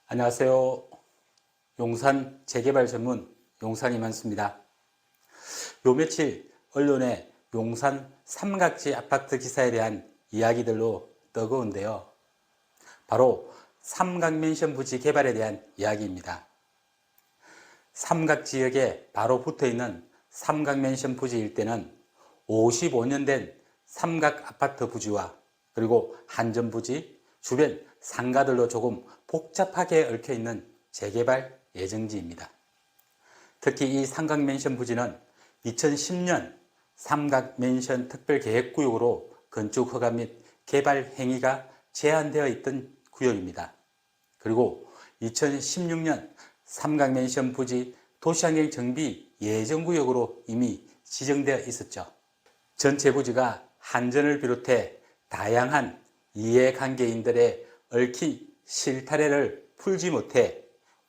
안녕하세요. 용산 재개발 전문 용산 이만수입니다. 요 며칠 언론에 용산 삼각지 아파트 기사에 대한 이야기들로 뜨거운데요. 바로 삼각맨션 부지 개발에 대한 이야기입니다. 삼각지역에 바로 붙어있는 삼각맨션 부지 일대는 55년 된 삼각 아파트 부지와 그리고 한전부지, 주변 상가들로 조금 복잡하게 얽혀있는 재개발 예정지입니다. 특히 이 삼각맨션 부지는 2010년 삼각맨션 특별계획구역으로 건축 허가 및 개발 행위가 제한되어 있던 구역입니다. 그리고 2016년 삼각맨션 부지 도시환경 정비 예정구역으로 이미 지정되어 있었죠. 전체 부지가 한전을 비롯해 다양한 이해관계인들의 얽힌 실타래를 풀지 못해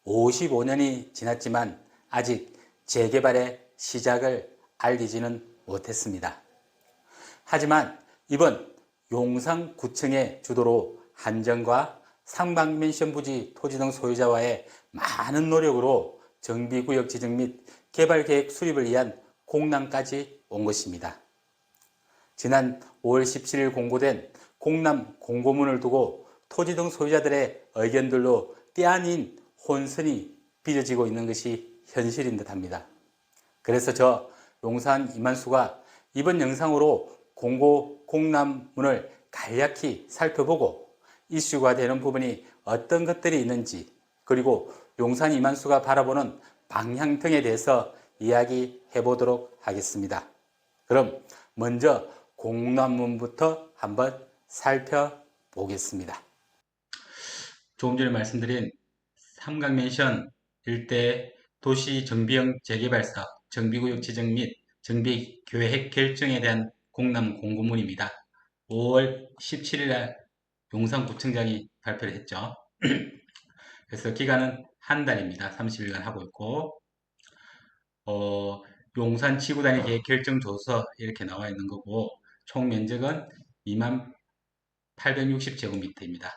55년이 지났지만 아직 재개발의 시작을 알리지는 못했습니다. 하지만 이번 용산구청의 주도로 한전과 삼각맨션 부지 토지 등 소유자와의 많은 노력으로 정비구역 지정 및 개발계획 수립을 위한 공람까지 온 것입니다. 지난 5월 17일 공고된 공람 공고문을 두고 토지 등 소유자들의 의견들로 때 아닌 혼선이 빚어지고 있는 것이 현실인 듯합니다. 그래서 저 용산 이만수가 이번 영상으로 공고 공람문을 간략히 살펴보고 이슈가 되는 부분이 어떤 것들이 있는지, 그리고 용산 이만수가 바라보는 방향 등에 대해서 이야기해 보도록 하겠습니다. 그럼 먼저 공람문부터 한번 살펴보겠습니다. 조금 전에 말씀드린 삼각맨션 일대 도시 정비형 재개발 사업 정비구역 지정 및 정비계획 결정에 대한 공람 공고문입니다. 5월 17일 날 용산구청장이 발표를 했죠. 그래서 기간은 한 달입니다. 30일간 하고 있고, 용산 지구 단위 계획 결정 조서 이렇게 나와 있는 거고, 총 면적은 2860제곱미터입니다.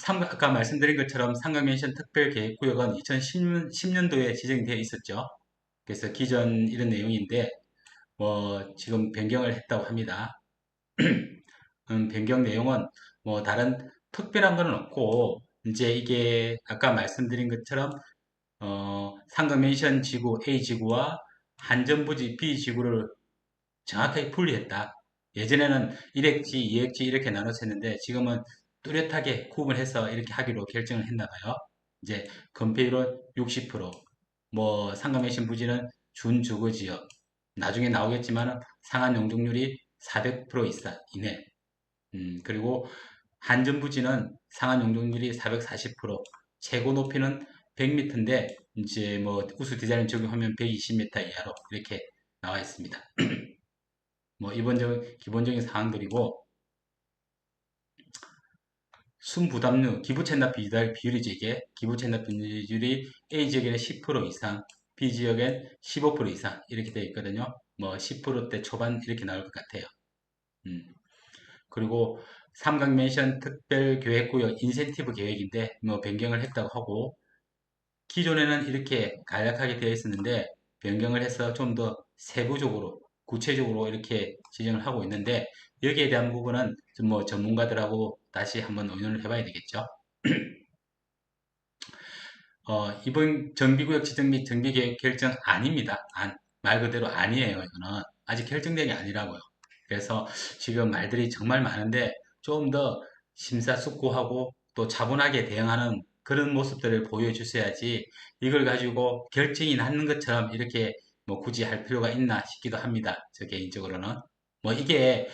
아까 말씀드린 것처럼 삼각맨션 특별계획구역은 2010년도에 지정이 되어 있었죠. 그래서 기존 이런 내용인데, 지금 변경을 했다고 합니다. 변경 내용은 다른 특별한 건 없고, 이제 이게 아까 말씀드린 것처럼 삼각맨션 지구 A지구와 한전부지 B지구를 정확하게 분리했다. 예전에는 1획지, 2획지 이렇게 나눴었는데 지금은 뚜렷하게 구분해서 이렇게 하기로 결정을 했나 봐요. 이제 건폐율은 60%, 상가매신 부지는 준주거지역, 나중에 나오겠지만 상한 용적률이 400% 이내, 그리고 한전 부지는 상한 용적률이 440%, 최고 높이는 100m인데 이제 우수 디자인 적용하면 120m 이하로 이렇게 나와 있습니다. 기본적인 사항들이고, 순부담류, 기부채납 비율이죠, 이게. 기부채납 비율이 A지역에는 10% 이상, B지역엔 15% 이상, 이렇게 되어 있거든요. 10%대 초반 이렇게 나올 것 같아요. 그리고 삼각맨션 특별계획구역 인센티브 계획인데, 변경을 했다고 하고, 기존에는 이렇게 간략하게 되어 있었는데, 변경을 해서 좀 더 세부적으로, 구체적으로 이렇게 지정을 하고 있는데, 여기에 대한 부분은 좀 전문가들하고 다시 한번 의논을 해봐야 되겠죠. 이번 정비구역 지정 및 정비계획 결정 아닙니다. 말 그대로 아니에요. 이거는 아직 결정된 게 아니라고요. 그래서 지금 말들이 정말 많은데 좀 더 심사숙고하고 또 차분하게 대응하는 그런 모습들을 보여주셔야지 이걸 가지고 결정이 나는 것처럼 이렇게 굳이 할 필요가 있나 싶기도 합니다. 저 개인적으로는. 이게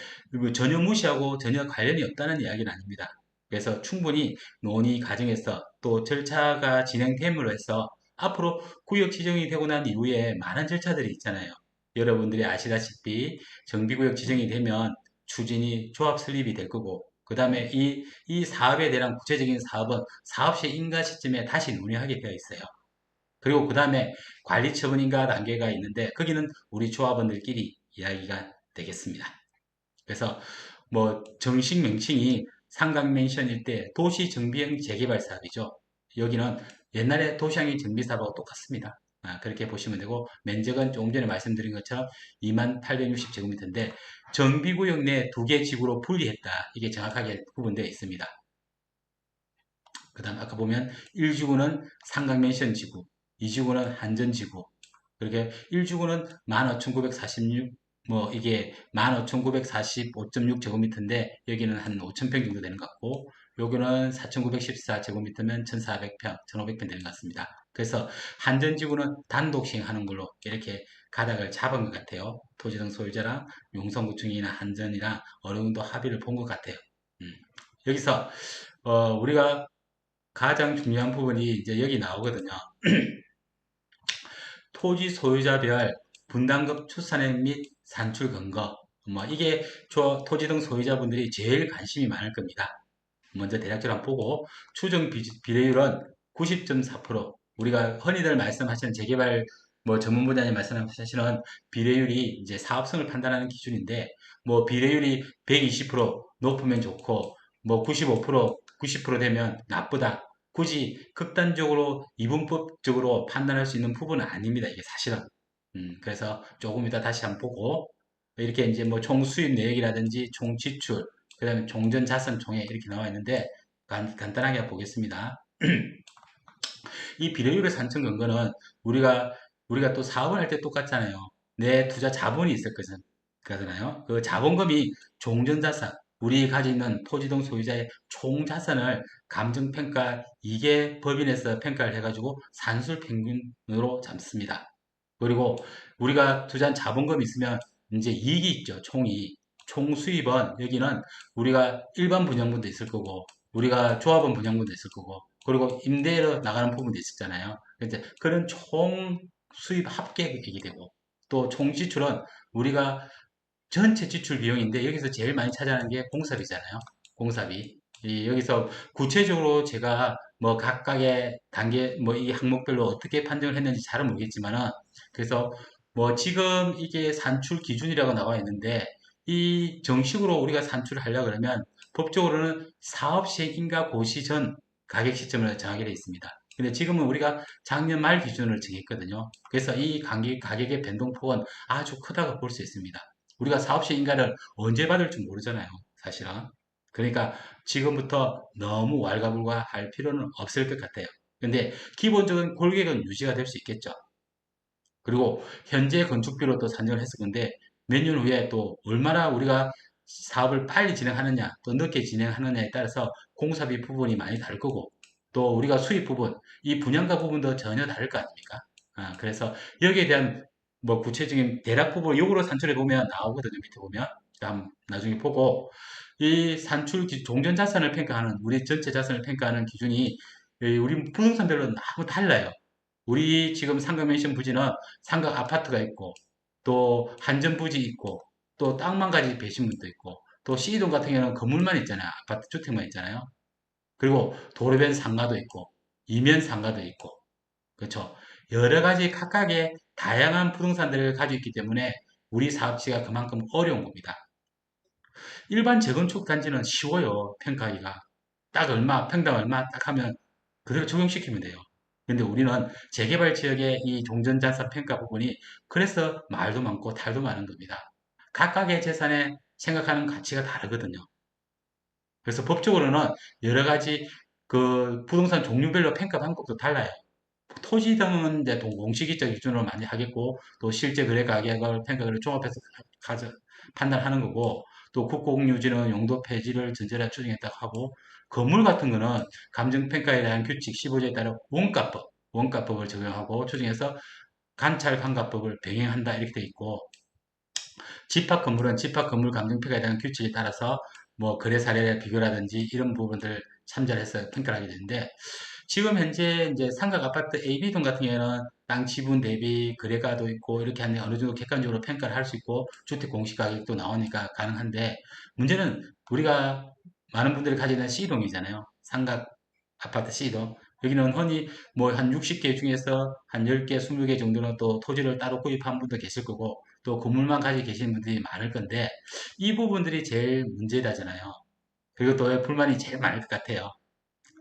전혀 무시하고 전혀 관련이 없다는 이야기는 아닙니다. 그래서 충분히 논의 과정에서 또 절차가 진행됨으로 해서 앞으로 구역 지정이 되고 난 이후에 많은 절차들이 있잖아요. 여러분들이 아시다시피 정비구역 지정이 되면 추진이 조합 설립이 될 거고, 그 다음에 이 사업에 대한 구체적인 사업은 사업 시행인가 시점에 다시 논의하게 되어 있어요. 그리고 그 다음에 관리 처분인가 단계가 있는데 거기는 우리 조합원들끼리 이야기가 되겠습니다. 그래서 정식 명칭이 삼각맨션 일대 도시 정비형 재개발 사업이죠. 여기는 옛날에 도시항의 정비 사업하고 똑같습니다. 그렇게 보시면 되고 면적은 조금 전에 말씀드린 것처럼 2860제곱미터인데 정비구역 내 두 개 지구로 분리했다. 이게 정확하게 구분되어 있습니다. 그 다음 아까 보면 1지구는 삼각맨션 지구, 2지구는 한전지구, 그렇게 1주구는 15,946, 뭐 이게 15,945.6제곱미터인데 여기는 한 5,000평 정도 되는 것 같고 여기는 4,914제곱미터면 1,400평, 1,500평 되는 것 같습니다. 그래서 한전지구는 단독 시행하는 걸로 이렇게 가닥을 잡은 것 같아요. 토지등 소유자랑 용성구청이나 한전이나 어느 정도 합의를 본 것 같아요. 여기서 우리가 가장 중요한 부분이 이제 여기 나오거든요. 토지 소유자별 분담금 추산액 및 산출 근거. 뭐 이게 토지 등 소유자분들이 제일 관심이 많을 겁니다. 먼저 대략적으로 한번 보고 추정 비례율은 90.4%. 우리가 흔히들 말씀하시는 재개발 뭐 전문 분야에 말씀하시는 비례율이 이제 사업성을 판단하는 기준인데 뭐 비례율이 120% 높으면 좋고 뭐 95%, 90% 되면 나쁘다. 굳이 극단적으로 이분법적으로 판단할 수 있는 부분은 아닙니다. 이게 사실은. 그래서 조금 이따 다시 한번 보고 이렇게 이제 뭐 총 수입 내역이라든지 총 지출, 그 다음에 종전 자산 총액 이렇게 나와 있는데 간단하게 보겠습니다. 이 비례율의 산정 근거는 우리가 또 사업을 할 때 똑같잖아요. 내 투자 자본이 있을 거잖아요. 그 자본금이 종전 자산, 우리 가지고 있는 토지동 소유자의 총 자산을 감정평가 이게 법인에서 평가를 해가지고 산술 평균으로 잡습니다. 그리고 우리가 투자한 자본금이 있으면 이제 이익이 있죠. 총이. 총 수입은 여기는 우리가 일반 분양분도 있을 거고 우리가 조합원 분양분도 있을 거고 그리고 임대로 나가는 부분도 있었잖아요. 이제 그런 총 수입 합계액이 되고 또 총 지출은 우리가 전체 지출 비용인데 여기서 제일 많이 차지하는 게 공사비잖아요. 공사비. 여기서 구체적으로 제가 뭐 각각의 단계 뭐 이 항목별로 어떻게 판정을 했는지 잘은 모르겠지만은 그래서 뭐 지금 이게 산출 기준이라고 나와 있는데 이 정식으로 우리가 산출을 하려 그러면 법적으로는 사업 시행인가 고시 전 가격 시점을 정하게 되어 있습니다. 근데 지금은 우리가 작년 말 기준을 정했거든요. 그래서 이 가격의 변동폭은 아주 크다고 볼 수 있습니다. 우리가 사업시 인가를 언제 받을지 모르잖아요. 사실은. 그러니까 지금부터 너무 왈가불가 할 필요는 없을 것 같아요. 근데 기본적인 골격은 유지가 될 수 있겠죠. 그리고 현재 건축비로 또 산정을 했을 건데 몇 년 후에 또 얼마나 우리가 사업을 빨리 진행하느냐 또 늦게 진행하느냐에 따라서 공사비 부분이 많이 다를 거고 또 우리가 수입 부분 이 분양가 부분도 전혀 다를 거 아닙니까? 그래서 여기에 대한 뭐 구체적인 대략 부분 요거로 산출해 보면 나오거든요. 밑에 보면 다음 나중에 보고 이 산출 종전 자산을 평가하는 우리 전체 자산을 평가하는 기준이 우리 부동산별로 너무 달라요. 우리 지금 상가맨션 부지는 상가 아파트가 있고 또 한전 부지 있고 또 땅만 가지고 계신 분도 있고 또 C동 같은 경우는 건물만 있잖아요. 아파트 주택만 있잖아요. 그리고 도로변 상가도 있고 이면 상가도 있고 그렇죠. 여러 가지 각각의 다양한 부동산들을 가지고 있기 때문에 우리 사업지가 그만큼 어려운 겁니다. 일반 재건축 단지는 쉬워요. 평가하기가. 딱 얼마, 평당 얼마 딱 하면 그대로 적용시키면 돼요. 근데 우리는 재개발 지역의 이 종전자산 평가 부분이 그래서 말도 많고 탈도 많은 겁니다. 각각의 재산에 생각하는 가치가 다르거든요. 그래서 법적으로는 여러 가지 그 부동산 종류별로 평가 방법도 달라요. 토지 등은 이제 공시기적 기준으로 많이 하겠고 또 실제 거래 가격을 평가를 종합해서 판단하는 거고 또 국공유지는 용도 폐지를 전제로 추정했다고 하고 건물 같은 거는 감정평가에 대한 규칙 15조에 따라 원가법을 적용하고 추정해서 관찰 감가법을 병행한다 이렇게 돼 있고 집합 건물은 집합 건물 감정평가에 대한 규칙에 따라서 뭐 거래 사례 비교라든지 이런 부분들 참조를 해서 평가를 하게 되는데 지금 현재 이제 삼각 아파트 AB동 같은 경우에는 땅 지분 대비 거래가도 있고 이렇게 하는데 어느 정도 객관적으로 평가를 할 수 있고 주택 공시 가격도 나오니까 가능한데 문제는 우리가 많은 분들이 가지고 있는 C동이잖아요. 삼각 아파트 C동. 여기는 흔히 뭐 한 60개 중에서 한 10개, 20개 정도는 또 토지를 따로 구입한 분도 계실 거고 또 건물만 가지고 계시는 분들이 많을 건데 이 부분들이 제일 문제다잖아요. 그리고 또 왜 불만이 제일 많을 것 같아요.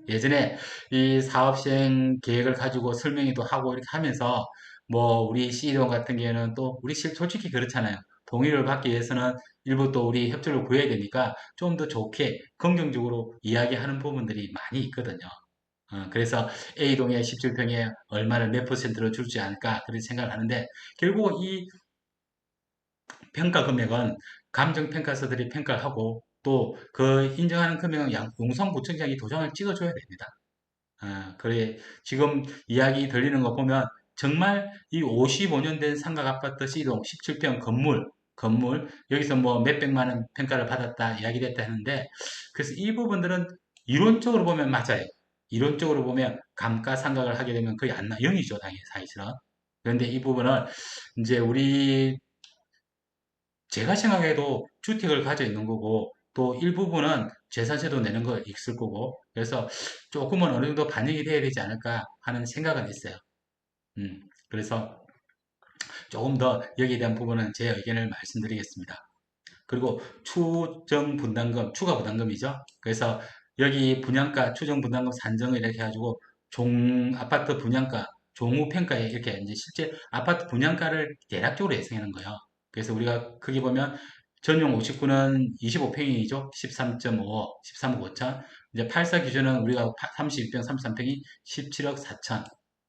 예전에 이 사업 시행 계획을 가지고 설명회도 하고 이렇게 하면서 뭐 우리 CEO 같은 경우에는 또 우리 솔직히 그렇잖아요. 동의를 받기 위해서는 일부 또 우리 협조를 구해야 되니까 좀 더 좋게 긍정적으로 이야기하는 부분들이 많이 있거든요. 그래서 A동에 17평에 얼마를 몇 퍼센트로 줄지 않을까 그런 생각을 하는데 결국 이 평가 금액은 감정평가서들이 평가를 하고 또 그 인정하는 금액은 용산구청장이 도장을 찍어줘야 됩니다. 그래. 지금 이야기 들리는 거 보면 정말 이 55년 된 삼각 아파트 C동 17평 건물, 여기서 뭐 몇백만 원 평가를 받았다, 이야기됐다 하는데, 그래서 이 부분들은 이론적으로 보면 맞아요. 이론적으로 보면 감가상각을 하게 되면 거의 안 나, 0이죠, 당연히, 사실은. 그런데 이 부분을 이제 제가 생각해도 주택을 가져 있는 거고, 또 일부분은 재산세도 내는 거 있을 거고, 그래서 조금은 어느 정도 반영이 돼야 되지 않을까 하는 생각은 있어요. 그래서 조금 더 여기에 대한 부분은 제 의견을 말씀드리겠습니다. 그리고 추정 분담금, 추가 부담금이죠. 그래서 여기 분양가 추정 분담금 산정을 이렇게 해가지고 아파트 분양가, 종후 평가에 이렇게 이제 실제 아파트 분양가를 대략적으로 예상하는 거예요. 그래서 우리가 거기 보면 전용 59는 25평이죠. 13.5억, 13억 5천. 이제 84 기준은 우리가 32평, 33평이 17억 4천.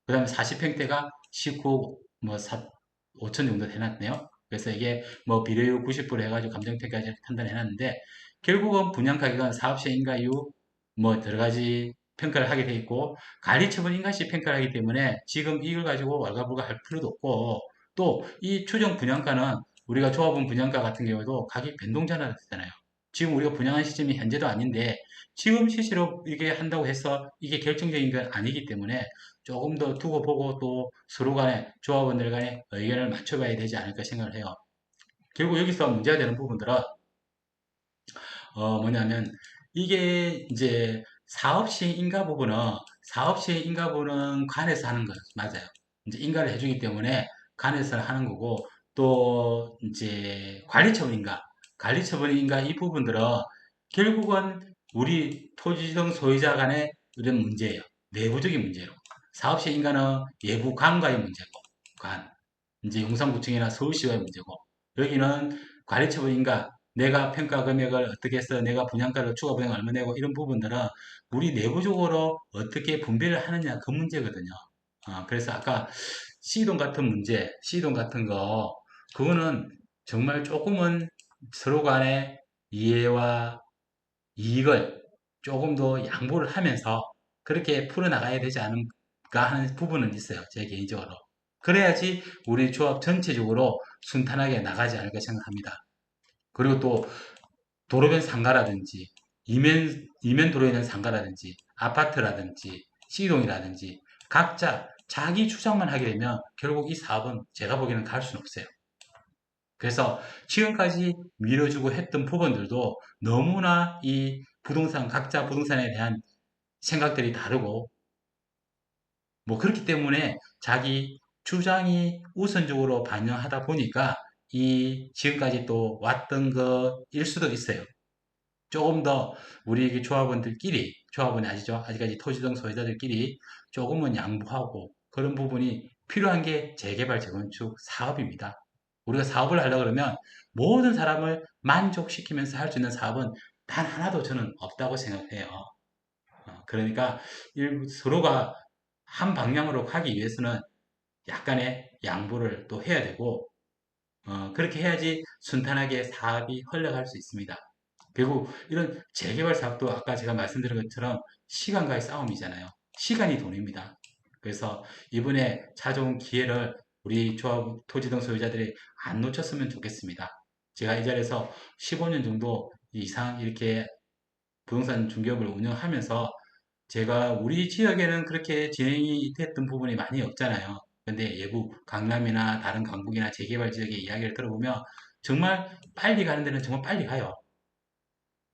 그 다음에 40평대가 19억 뭐 5천 정도 되놨네요. 그래서 이게 뭐 비례율 90% 해가지고 감정평가까지 이렇게 판단해놨는데 결국은 분양가격은 사업시행 인가이후 뭐 여러 가지 평가를 하게 돼 있고 관리처분 인가시 평가를 하기 때문에 지금 이걸 가지고 왈가불가 할 필요도 없고 또 이 추정 분양가는 우리가 조합원 분양가 같은 경우도 가격 변동전환이 되잖아요. 지금 우리가 분양한 시점이 현재도 아닌데 지금 실시로 이게 한다고 해서 이게 결정적인 건 아니기 때문에 조금 더 두고 보고 또 서로 간에 조합원들 간에 의견을 맞춰봐야 되지 않을까 생각을 해요. 결국 여기서 문제가 되는 부분들은 뭐냐면 이게 이제 사업 시행 인가 부분은 관에서 하는 거예요. 맞아요. 이제 인가를 해주기 때문에 관에서 하는 거고 또 이제 관리 처분 인가 이 부분들은 결국은 우리 토지등 소유자 간의 이런 문제예요. 내부적인 문제예요. 사업 시행 인가는 외부 관과의 문제고 관. 이제 용산구청이나 서울시와의 문제고 여기는 관리처분인가 내가 평가 금액을 어떻게 해서 내가 분양가를 추가 분양 얼마 내고 이런 부분들은 우리 내부적으로 어떻게 분배를 하느냐 그 문제거든요. 그래서 아까 C동 같은 거 그거는 정말 조금은 서로 간의 이해와 이익을 조금 더 양보를 하면서 그렇게 풀어나가야 되지 않을까 하는 부분은 있어요. 제 개인적으로. 그래야지 우리 조합 전체적으로 순탄하게 나가지 않을까 생각합니다. 그리고 또 도로변 상가라든지 이면 도로에 있는 상가라든지 아파트라든지 C동이라든지 각자 자기 주장만 하게 되면 결국 이 사업은 제가 보기에는 갈 수는 없어요. 그래서 지금까지 밀어주고 했던 부분들도 너무나 이 각자 부동산에 대한 생각들이 다르고, 뭐 그렇기 때문에 자기 주장이 우선적으로 반영하다 보니까 이 지금까지 또 왔던 것일 수도 있어요. 조금 더 우리 조합원이 아시죠? 아직까지 토지등 소유자들끼리 조금은 양보하고 그런 부분이 필요한 게 재개발 재건축 사업입니다. 우리가 사업을 하려고 그러면 모든 사람을 만족시키면서 할 수 있는 사업은 단 하나도 저는 없다고 생각해요. 그러니까 서로가 한 방향으로 가기 위해서는 약간의 양보를 또 해야 되고, 그렇게 해야지 순탄하게 사업이 흘러갈 수 있습니다. 결국 이런 재개발 사업도 아까 제가 말씀드린 것처럼 시간과의 싸움이잖아요. 시간이 돈입니다. 그래서 이번에 찾아온 기회를 우리 조합 토지등 소유자들이 안 놓쳤으면 좋겠습니다. 제가 이 자리에서 15년 정도 이상 이렇게 부동산 중개업을 운영하면서 제가 우리 지역에는 그렇게 진행이 됐던 부분이 많이 없잖아요. 근데 예부 강남이나 다른 강북이나 재개발 지역의 이야기를 들어보면 정말 빨리 가는 데는 정말 빨리 가요.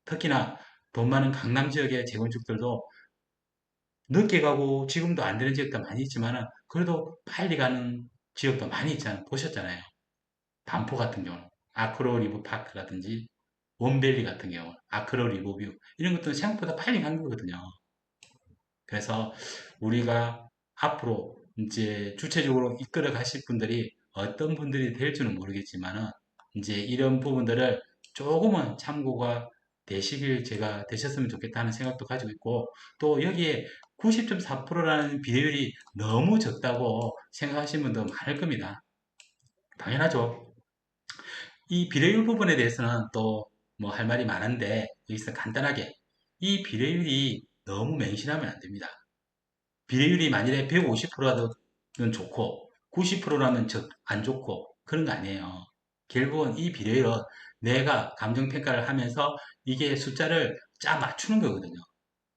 특히나 돈 많은 강남 지역의 재건축들도 늦게 가고 지금도 안 되는 지역도 많이 있지만 그래도 빨리 가는 지역도 많이 있잖아요. 보셨잖아요. 반포 같은 경우는 아크로 리브 파크라든지 원밸리 같은 경우, 아크로 리고뷰 이런 것들은 생각보다 빨리 간 거거든요. 그래서 우리가 앞으로 이제 주체적으로 이끌어 가실 분들이 어떤 분들이 될지는 모르겠지만은 이제 이런 부분들을 조금은 참고가 되시길 제가 되셨으면 좋겠다는 생각도 가지고 있고 또 여기에 90.4%라는 비율이 너무 적다고 생각하시는 분도 많을 겁니다. 당연하죠. 이 비례율 부분에 대해서는 또 뭐 할 말이 많은데 여기서 간단하게 이 비례율이 너무 맹신하면 안 됩니다. 비례율이 만일에 150%라면 좋고 90%라면 안 좋고 그런 거 아니에요. 결국은 이 비례율은 내가 감정평가를 하면서 이게 숫자를 짜 맞추는 거거든요.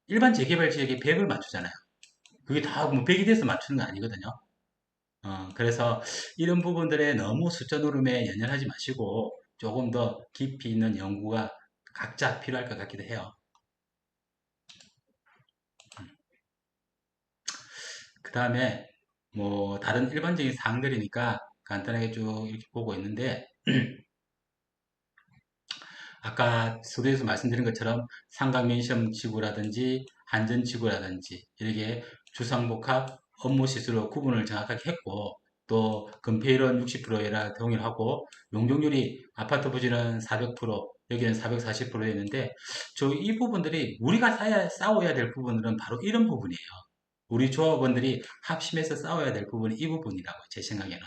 일반 재개발 지역에 100을 맞추잖아요. 그게 다뭐 100이 돼서 맞추는 거 아니거든요. 그래서 이런 부분들에 너무 숫자 노름에 연연하지 마시고 조금 더 깊이 있는 연구가 각자 필요할 것 같기도 해요. 그 다음에 뭐 다른 일반적인 사항들이니까 간단하게 쭉 이렇게 보고 있는데 아까 서두에서 말씀드린 것처럼 삼각면시험 지구라든지 한전지구라든지 이렇게 주상복합 업무 시수로 구분을 정확하게 했고 또 건폐율은 60%라 동일하고 용적률이 아파트 부지는 400% 여기는 440%였는데 저 이 부분들이 우리가 싸워야 될 부분들은 바로 이런 부분이에요. 우리 조합원들이 합심해서 싸워야 될 부분이 이 부분이라고 제 생각에는.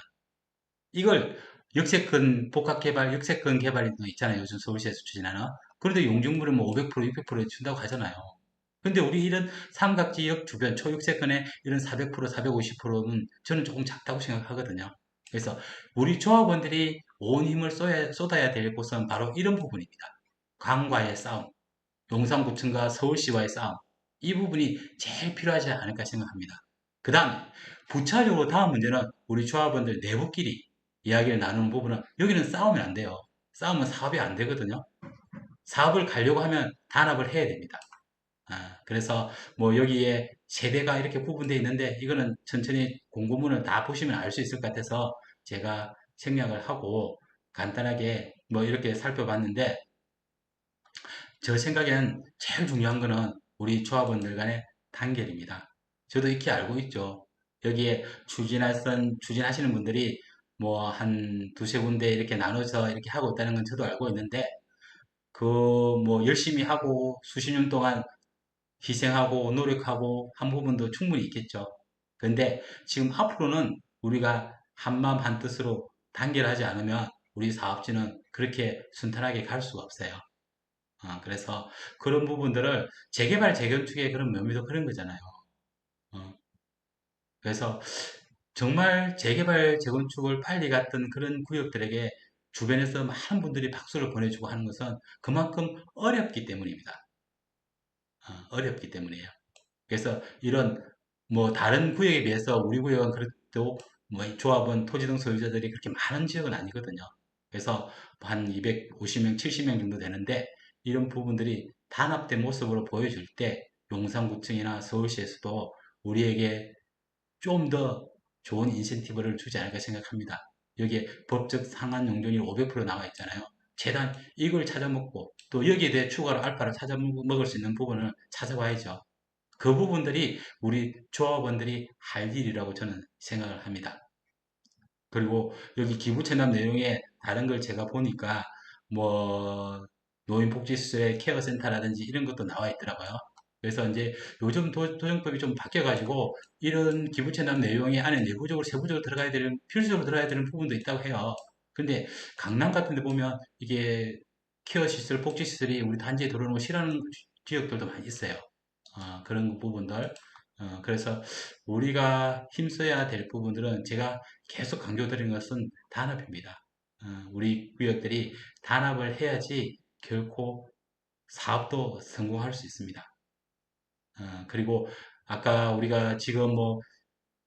이걸 역세권 복합개발, 역세권 개발도 있잖아요. 요즘 서울시에서 추진하는. 그런데 용적률은 뭐 500%, 600% 준다고 하잖아요. 근데 우리 이런 삼각지역 주변 초역세권의 이런 400%, 450%는 저는 조금 작다고 생각하거든요. 그래서 우리 조합원들이 온 힘을 쏟아야 될 곳은 바로 이런 부분입니다. 강과의 싸움, 용산구청과 서울시와의 싸움. 이 부분이 제일 필요하지 않을까 생각합니다. 그 다음에 부차적으로 다음 문제는 우리 조합원들 내부끼리 이야기를 나누는 부분은 여기는 싸우면 안 돼요. 싸우면 사업이 안 되거든요. 사업을 가려고 하면 단합을 해야 됩니다. 그래서 뭐 여기에 세대가 이렇게 구분되어 있는데 이거는 천천히 공고문을 다 보시면 알 수 있을 것 같아서 제가 생략을 하고 간단하게 뭐 이렇게 살펴봤는데 저 생각엔 제일 중요한 거는 우리 조합원들 간의 단결입니다. 저도 익히 알고 있죠. 여기에 추진하시는 분들이 뭐 한 두세 군데 이렇게 나눠서 이렇게 하고 있다는 건 저도 알고 있는데, 그 뭐 열심히 하고 수십 년 동안 희생하고 노력하고 한 부분도 충분히 있겠죠. 근데 지금 앞으로는 우리가 한마음 한뜻으로 단결하지 않으면 우리 사업지는 그렇게 순탄하게 갈 수가 없어요. 그래서 그런 부분들을 재개발, 재건축의 그런 묘미도 그런 거잖아요. 어, 그래서 정말 재개발, 재건축을 빨리 갔던 그런 구역들에게 주변에서 많은 분들이 박수를 보내주고 하는 것은 그만큼 어렵기 때문입니다. 어렵기 때문이에요. 그래서 이런 뭐 다른 구역에 비해서 우리 구역은 그래도 뭐 조합원, 토지등 소유자들이 그렇게 많은 지역은 아니거든요. 그래서 한 250명, 70명 정도 되는데 이런 부분들이 단합된 모습으로 보여줄 때 용산구청이나 서울시에서도 우리에게 좀 더 좋은 인센티브를 주지 않을까 생각합니다. 여기에 법적 상한 용적률 500% 나와 있잖아요. 최대한 이걸 찾아먹고 또 여기에 대해 추가로 알파를 찾아먹을 수 있는 부분을 찾아봐야죠. 그 부분들이 우리 조합원들이 할 일이라고 저는 생각을 합니다. 그리고 여기 기부채납 내용에 다른 걸 제가 보니까 뭐 노인복지시설의 케어센터라든지 이런 것도 나와 있더라고요. 그래서 이제 요즘 도정법이 좀 바뀌어가지고 이런 기부채납 내용이 안에 내부적으로 세부적으로 들어가야 되는 필수적으로 들어가야 되는 부분도 있다고 해요. 근데 강남 같은 데 보면 이게 케어시설, 복지시설이 우리 단지에 들어오는 거 싫어하는 지역들도 많이 있어요. 그런 부분들. 그래서 우리가 힘써야 될 부분들은 제가 계속 강조드리는 것은 단합입니다. 우리 구역들이 단합을 해야지 결코 사업도 성공할 수 있습니다. 그리고 아까 우리가 지금 뭐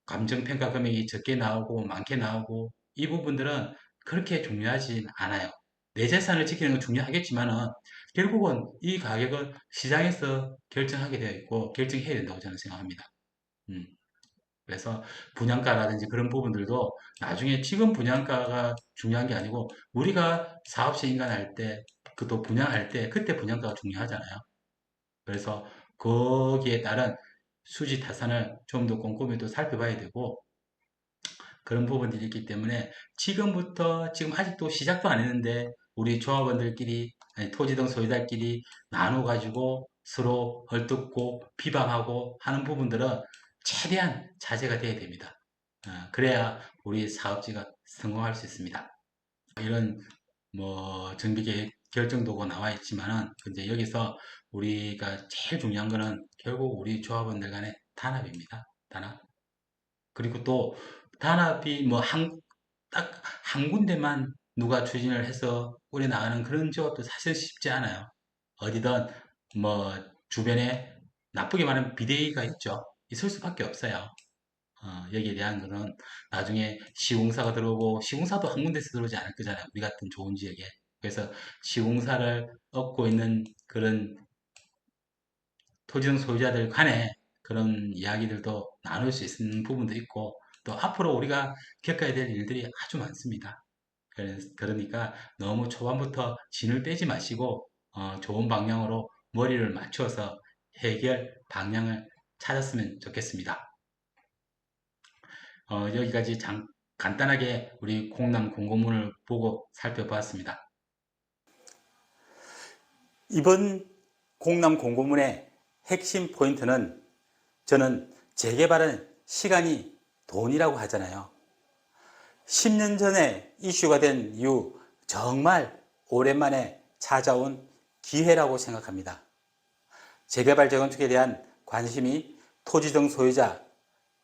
감정평가 금액이 적게 나오고 많게 나오고 이 부분들은 그렇게 중요하진 않아요. 내 재산을 지키는 건 중요하겠지만은 결국은 이 가격은 시장에서 결정하게 되어 있고 결정해야 된다고 저는 생각합니다. 음. 그래서 분양가라든지 그런 부분들도 나중에 지금 분양가가 중요한 게 아니고 우리가 사업시 인가할 때, 그 또 분양할 때 그때 분양가가 중요하잖아요. 그래서 거기에 따른 수지 타산을 좀 더 꼼꼼히 또 살펴봐야 되고 그런 부분들이 있기 때문에 지금부터 지금 아직도 시작도 안 했는데 우리 조합원들끼리 아니, 토지등 소유자끼리 나눠 가지고 서로 헐뜯고 비방하고 하는 부분들은 최대한 자제가 돼야 됩니다. 그래야 우리 사업지가 성공할 수 있습니다. 이런 뭐 정비계획 결정도가 나와 있지만은 이제 여기서 우리가 제일 중요한 거는 결국 우리 조합원들 간의 단합입니다. 단합. 그리고 또 단합이 뭐 딱 한 군데만 누가 추진을 해서 꾸려 나가는 그런 조합도 사실 쉽지 않아요. 어디든 뭐 주변에 나쁘게 말하면 비대위가 있죠. 있을 수밖에 없어요. 여기에 대한 거는 나중에 시공사가 들어오고 시공사도 한 군데서 들어오지 않을 거잖아요. 우리 같은 좋은 지역에. 그래서 시공사를 얻고 있는 그런 토지등 소유자들 간에 그런 이야기들도 나눌 수 있는 부분도 있고 또 앞으로 우리가 겪어야 될 일들이 아주 많습니다. 그러니까 너무 초반부터 진을 빼지 마시고 좋은 방향으로 머리를 맞춰서 해결 방향을 찾았으면 좋겠습니다. 여기까지 간단하게 우리 공남 공고문을 보고 살펴보았습니다. 이번 공남 공고문의 핵심 포인트는 저는 재개발은 시간이 돈이라고 하잖아요. 10년 전에 이슈가 된 이후 정말 오랜만에 찾아온 기회라고 생각합니다. 재개발 재건축에 대한 관심이 토지등 소유자,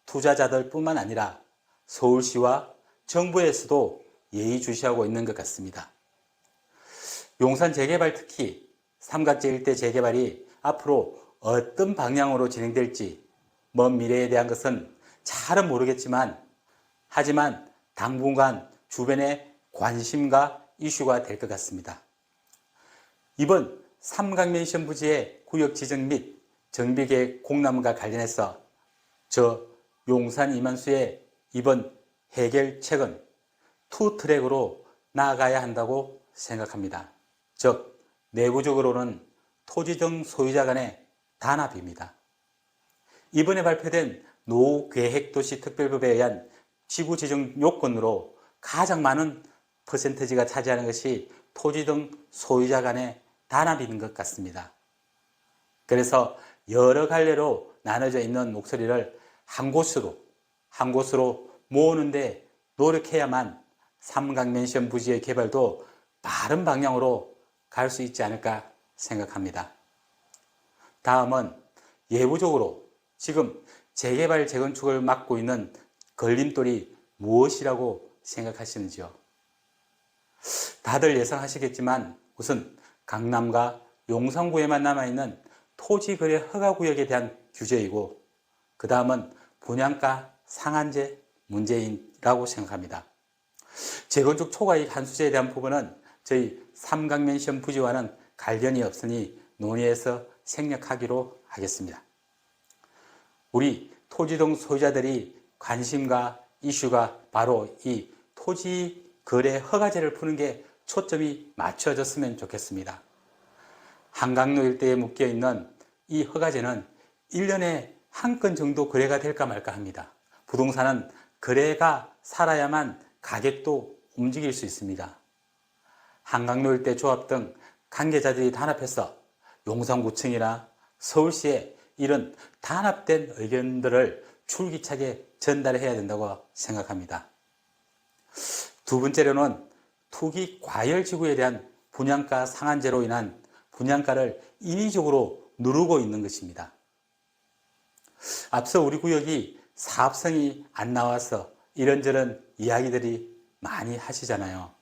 투자자들 뿐만 아니라 서울시와 정부에서도 예의주시하고 있는 것 같습니다. 용산 재개발 특히 삼각지 일대 재개발이 앞으로 어떤 방향으로 진행될지 먼 미래에 대한 것은 잘은 모르겠지만 하지만 당분간 주변의 관심과 이슈가 될 것 같습니다. 이번 삼강맨션 부지의 구역 지정 및 정비계획 공람과 관련해서 저 용산 이만수의 이번 해결책은 투 트랙으로 나아가야 한다고 생각합니다. 즉 내부적으로는 토지등 소유자 간의 단합입니다. 이번에 발표된 노후계획도시 특별법에 의한 지구 지정 요건으로 가장 많은 퍼센티지가 차지하는 것이 토지등 소유자 간의 단합인 것 같습니다. 그래서 여러 갈래로 나눠져 있는 목소리를 한 곳으로 모으는데 노력해야만 삼강맨션 부지의 개발도 바른 방향으로 갈 수 있지 않을까 생각합니다. 다음은 예부적으로 지금 재개발 재건축을 막고 있는 걸림돌이 무엇이라고 생각하시는지요? 다들 예상하시겠지만 우선 강남과 용산구에만 남아있는 토지거래 허가구역에 대한 규제이고 그 다음은 분양가 상한제 문제인라고 생각합니다. 재건축 초과이익 한수제에 대한 부분은 저희 삼강맨션 부지와는 관련이 없으니 논의해서 생략하기로 하겠습니다. 우리 토지등 소유자들이 관심과 이슈가 바로 이 토지 거래 허가제를 푸는 게 초점이 맞춰졌으면 좋겠습니다. 한강로 일대에 묶여있는 이 허가제는 1년에 한 건 정도 거래가 될까 말까 합니다. 부동산은 거래가 살아야만 가격도 움직일 수 있습니다. 한강로 일대 조합 등 관계자들이 단합해서 용산구청이나 서울시에 이런 단합된 의견들을 줄기차게 전달해야 된다고 생각합니다. 두 번째로는 투기 과열지구에 대한 분양가 상한제로 인한 분양가를 인위적으로 누르고 있는 것입니다. 앞서 우리 구역이 사업성이 안 나와서 이런저런 이야기들이 많이 하시잖아요.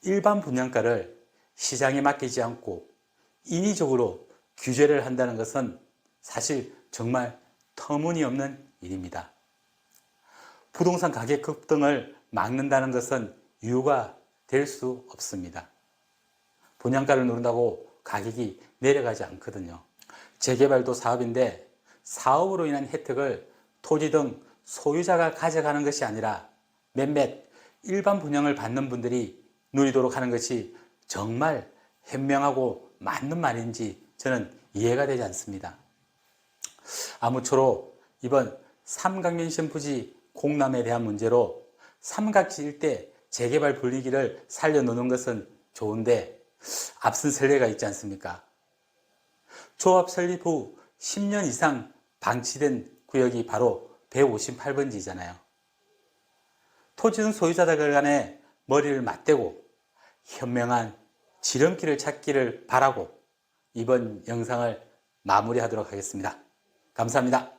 일반 분양가를 시장에 맡기지 않고 인위적으로 규제를 한다는 것은 사실 정말 터무니없는 일입니다. 부동산 가격 급등을 막는다는 것은 이유가 될 수 없습니다. 분양가를 누른다고 가격이 내려가지 않거든요. 재개발도 사업인데 사업으로 인한 혜택을 토지 등 소유자가 가져가는 것이 아니라 몇몇 일반 분양을 받는 분들이 누리도록 하는 것이 정말 현명하고 맞는 말인지 저는 이해가 되지 않습니다. 아무쪼록 이번 삼강변신 부지 공람에 대한 문제로 삼각지 일대 재개발 분위기를 살려놓는 것은 좋은데 앞선 선례가 있지 않습니까? 조합 설립 후 10년 이상 방치된 구역이 바로 158번지잖아요. 토지는 소유자들 간에 머리를 맞대고 현명한 지름길을 찾기를 바라고 이번 영상을 마무리하도록 하겠습니다. 감사합니다.